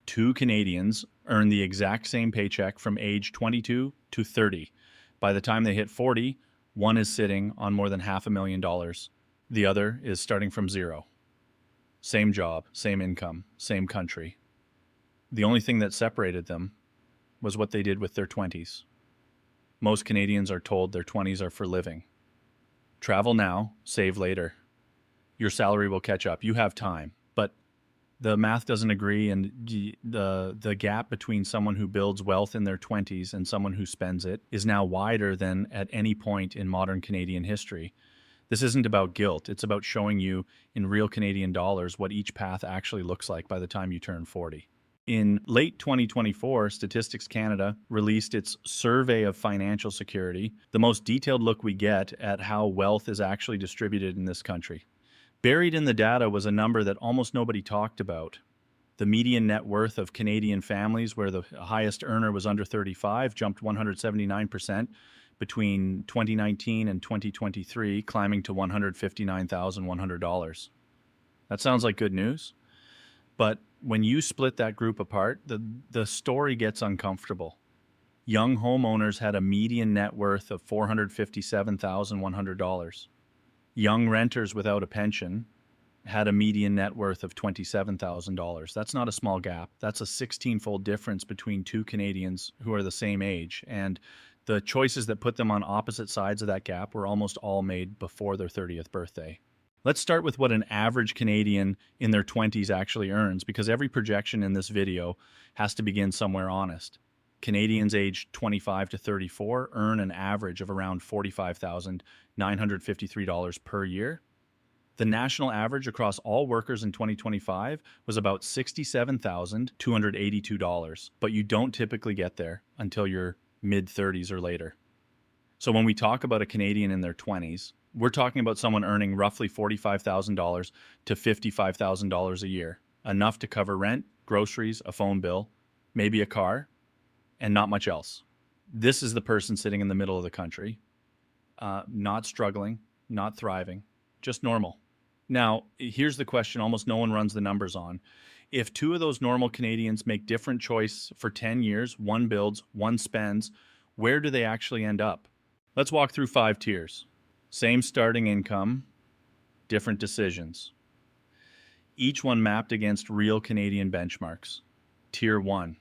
Two Canadians earn the exact same paycheck from age 22 to 30. By the time they hit 40, one is sitting on more than $500,000. The other is starting from zero. Same job, same income, same country. The only thing that separated them was what they did with their 20s. Most Canadians are told their 20s are for living. Travel now, save later. Your salary will catch up. You have time. But the math doesn't agree, and the gap between someone who builds wealth in their 20s and someone who spends it is now wider than at any point in modern Canadian history. This isn't about guilt. It's about showing you in real Canadian dollars what each path actually looks like by the time you turn 40. In late 2024, Statistics Canada released its Survey of Financial Security, the most detailed look we get at how wealth is actually distributed in this country. Buried in the data was a number that almost nobody talked about. The median net worth of Canadian families, where the highest earner was under 35, jumped 179% between 2019 and 2023, climbing to $159,100. That sounds like good news. But when you split that group apart, the story gets uncomfortable. Young homeowners had a median net worth of $457,100. Young renters without a pension had a median net worth of $27,000. That's not a small gap. That's a 16-fold difference between two Canadians who are the same age. And the choices that put them on opposite sides of that gap were almost all made before their 30th birthday. Let's start with what an average Canadian in their 20s actually earns, because every projection in this video has to begin somewhere honest. Canadians aged 25 to 34 earn an average of around $45,953 per year. The national average across all workers in 2025 was about $67,282, but you don't typically get there until your mid-30s or later. So when we talk about a Canadian in their 20s, we're talking about someone earning roughly $45,000 to $55,000 a year, enough to cover rent, groceries, a phone bill, maybe a car, and not much else. This is the person sitting in the middle of the country, not struggling, not thriving, just normal. Now, here's the question almost no one runs the numbers on. If two of those normal Canadians make different choice for 10 years, one builds, one spends, where do they actually end up? Let's walk through 5 tiers. Same starting income, different decisions. Each one mapped against real Canadian benchmarks. Tier 1,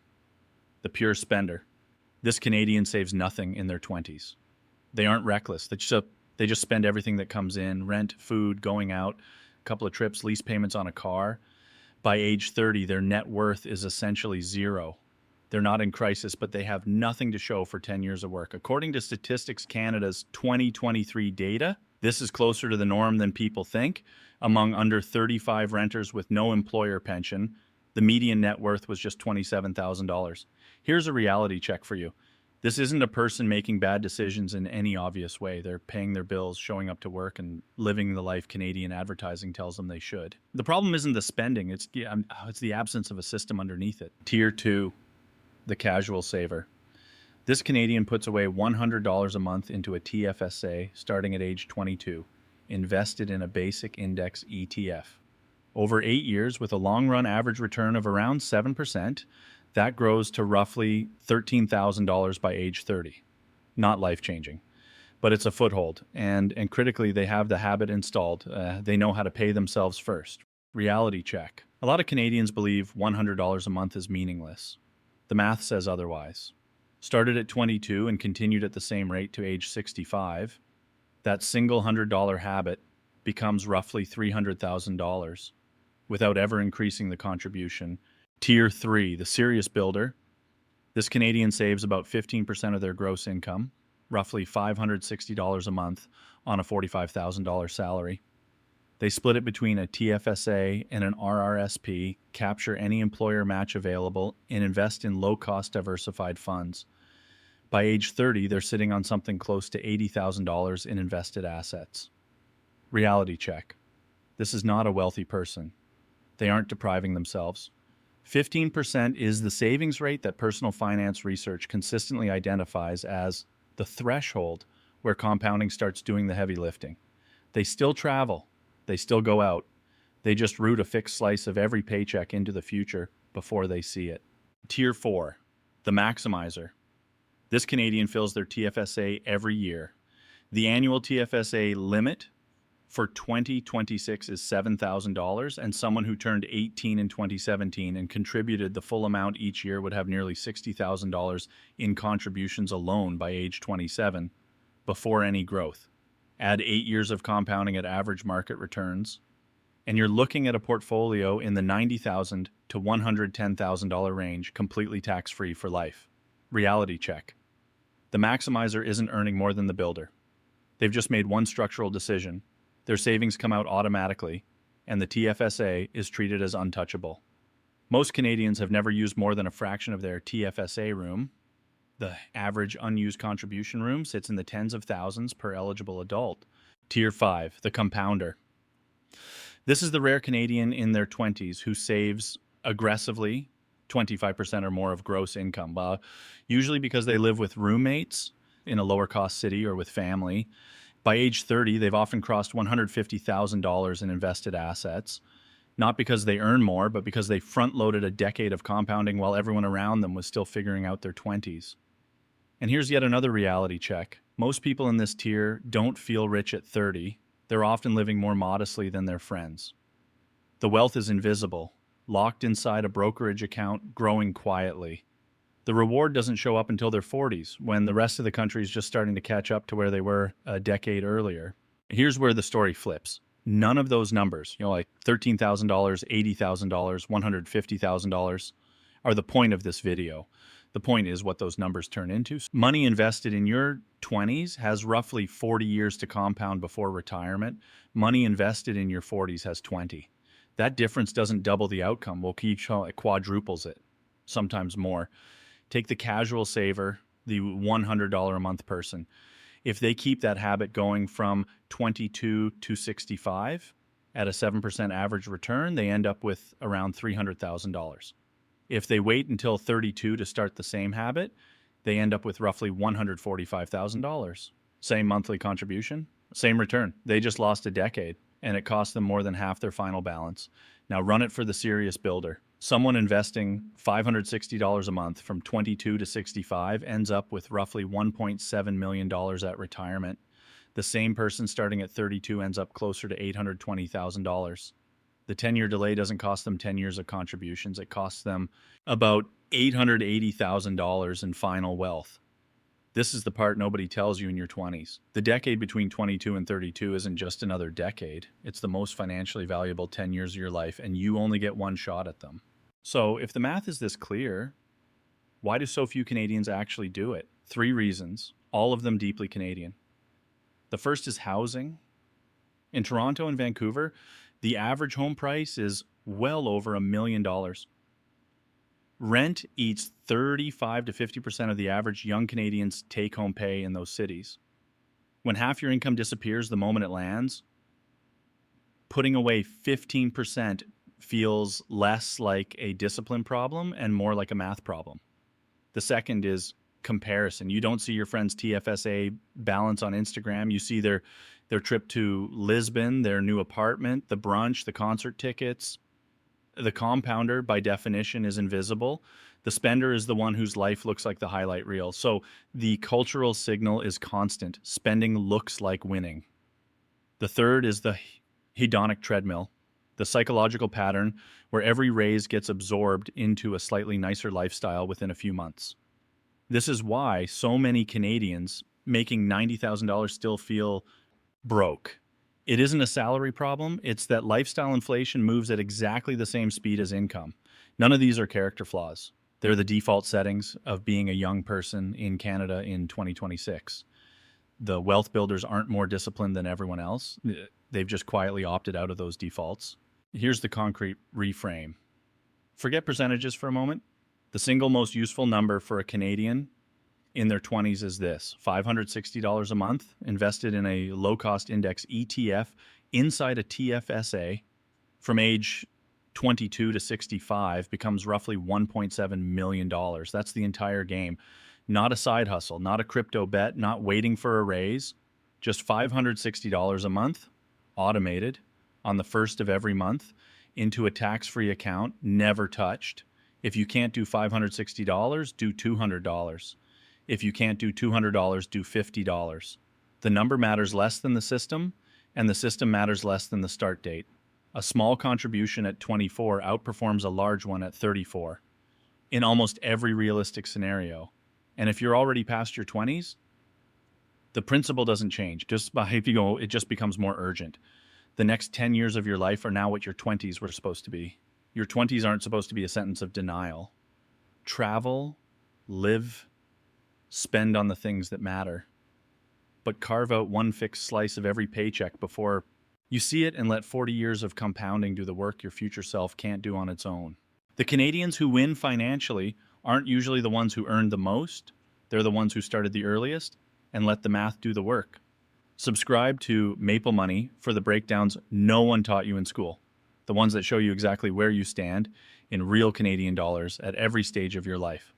the pure spender. This Canadian saves nothing in their 20s. They aren't reckless. They just spend everything that comes in, rent, food, going out, a couple of trips, lease payments on a car. By age 30, their net worth is essentially zero. They're not in crisis, but they have nothing to show for 10 years of work. According to Statistics Canada's 2023 data, this is closer to the norm than people think. Among under 35 renters with no employer pension, the median net worth was just $27,000. Here's a reality check for you. This isn't a person making bad decisions in any obvious way. They're paying their bills, showing up to work, and living the life Canadian advertising tells them they should. The problem isn't the spending, it's the absence of a system underneath it. Tier 2. The casual saver. This Canadian puts away $100 a month into a TFSA starting at age 22, invested in a basic index ETF. Over 8 years, with a long-run average return of around 7%, that grows to roughly $13,000 by age 30. Not life-changing, but it's a foothold, and critically, they have the habit installed. They know how to pay themselves first. Reality check. A lot of Canadians believe $100 a month is meaningless. The math says otherwise. Started at 22 and continued at the same rate to age 65, that single $100 habit becomes roughly $300,000 without ever increasing the contribution. Tier 3, the serious builder. This Canadian saves about 15% of their gross income, roughly $560 a month on a $45,000 salary. They split it between a TFSA and an RRSP, capture any employer match available, and invest in low-cost diversified funds. By age 30, they're sitting on something close to $80,000 in invested assets. Reality check. This is not a wealthy person. They aren't depriving themselves. 15% is the savings rate that personal finance research consistently identifies as the threshold where compounding starts doing the heavy lifting. They still travel. They still go out. They just root a fixed slice of every paycheck into the future before they see it. Tier 4, the maximizer. This Canadian fills their TFSA every year. The annual TFSA limit for 2026 is $7,000, and someone who turned 18 in 2017 and contributed the full amount each year would have nearly $60,000 in contributions alone by age 27 before any growth. Add 8 years of compounding at average market returns, and you're looking at a portfolio in the $90,000 to $110,000 range, completely tax-free for life. Reality check. The maximizer isn't earning more than the builder. They've just made one structural decision. Their savings come out automatically, and the TFSA is treated as untouchable. Most Canadians have never used more than a fraction of their TFSA room. The average unused contribution room sits in the tens of thousands per eligible adult. Tier 5, the compounder. This is the rare Canadian in their 20s who saves aggressively 25% or more of gross income, usually because they live with roommates in a lower cost city or with family. By age 30, they've often crossed $150,000 in invested assets, not because they earn more, but because they front-loaded a decade of compounding while everyone around them was still figuring out their 20s. And here's yet another reality check. Most people in this tier don't feel rich at 30. They're often living more modestly than their friends. The wealth is invisible, locked inside a brokerage account, growing quietly. The reward doesn't show up until their 40s, when the rest of the country is just starting to catch up to where they were a decade earlier. Here's where the story flips. None of those numbers, like $13,000, $80,000, $150,000, are the point of this video. The point is what those numbers turn into. Money invested in your 20s has roughly 40 years to compound before retirement. Money invested in your 40s has 20. That difference doesn't double the outcome. We'll keep showing it quadruples it, sometimes more. Take the casual saver, the $100 a month person. If they keep that habit going from 22 to 65 at a 7% average return, they end up with around $300,000. If they wait until 32 to start the same habit, they end up with roughly $145,000. Same monthly contribution, same return. They just lost a decade, and it cost them more than half their final balance. Now run it for the serious builder. Someone investing $560 a month from 22 to 65 ends up with roughly $1.7 million at retirement. The same person starting at 32 ends up closer to $820,000. The 10-year delay doesn't cost them 10 years of contributions. It costs them about $880,000 in final wealth. This is the part nobody tells you in your 20s. The decade between 22 and 32 isn't just another decade. It's the most financially valuable 10 years of your life, and you only get one shot at them. So if the math is this clear, why do so few Canadians actually do it? 3 reasons, all of them deeply Canadian. The first is housing. In Toronto and Vancouver, the average home price is well over $1 million. Rent eats 35 to 50% of the average young Canadian's take-home pay in those cities. When half your income disappears the moment it lands, putting away 15% feels less like a discipline problem and more like a math problem. The second is comparison. You don't see your friend's TFSA balance on Instagram. You see their trip to Lisbon, their new apartment, the brunch, the concert tickets. The compounder, by definition, is invisible. The spender is the one whose life looks like the highlight reel. So the cultural signal is constant. Spending looks like winning. The third is the hedonic treadmill, the psychological pattern where every raise gets absorbed into a slightly nicer lifestyle within a few months. This is why so many Canadians making $90,000 still feel broke. It isn't a salary problem. It's that lifestyle inflation moves at exactly the same speed as income. None of these are character flaws. They're the default settings of being a young person in Canada in 2026. The wealth builders aren't more disciplined than everyone else. They've just quietly opted out of those defaults. Here's the concrete reframe. Forget percentages for a moment. The single most useful number for a Canadian in their 20s is this: $560 a month invested in a low-cost index ETF inside a TFSA from age 22 to 65 becomes roughly $1.7 million. That's the entire game. Not a side hustle, not a crypto bet, not waiting for a raise, just $560 a month, automated on the first of every month into a tax-free account, never touched. If you can't do $560, do $200. If you can't do $200, do $50. The number matters less than the system, and the system matters less than the start date. A small contribution at 24 outperforms a large one at 34 in almost every realistic scenario. And if you're already past your 20s, the principle doesn't change. Just by if you go, it just becomes more urgent. The next 10 years of your life are now what your 20s were supposed to be. Your 20s aren't supposed to be a sentence of denial. Travel, live, spend on the things that matter. But carve out one fixed slice of every paycheck before you see it, and let 40 years of compounding do the work your future self can't do on its own. The Canadians who win financially aren't usually the ones who earned the most. They're the ones who started the earliest and let the math do the work. Subscribe to Maple Money for the breakdowns no one taught you in school, the ones that show you exactly where you stand in real Canadian dollars at every stage of your life.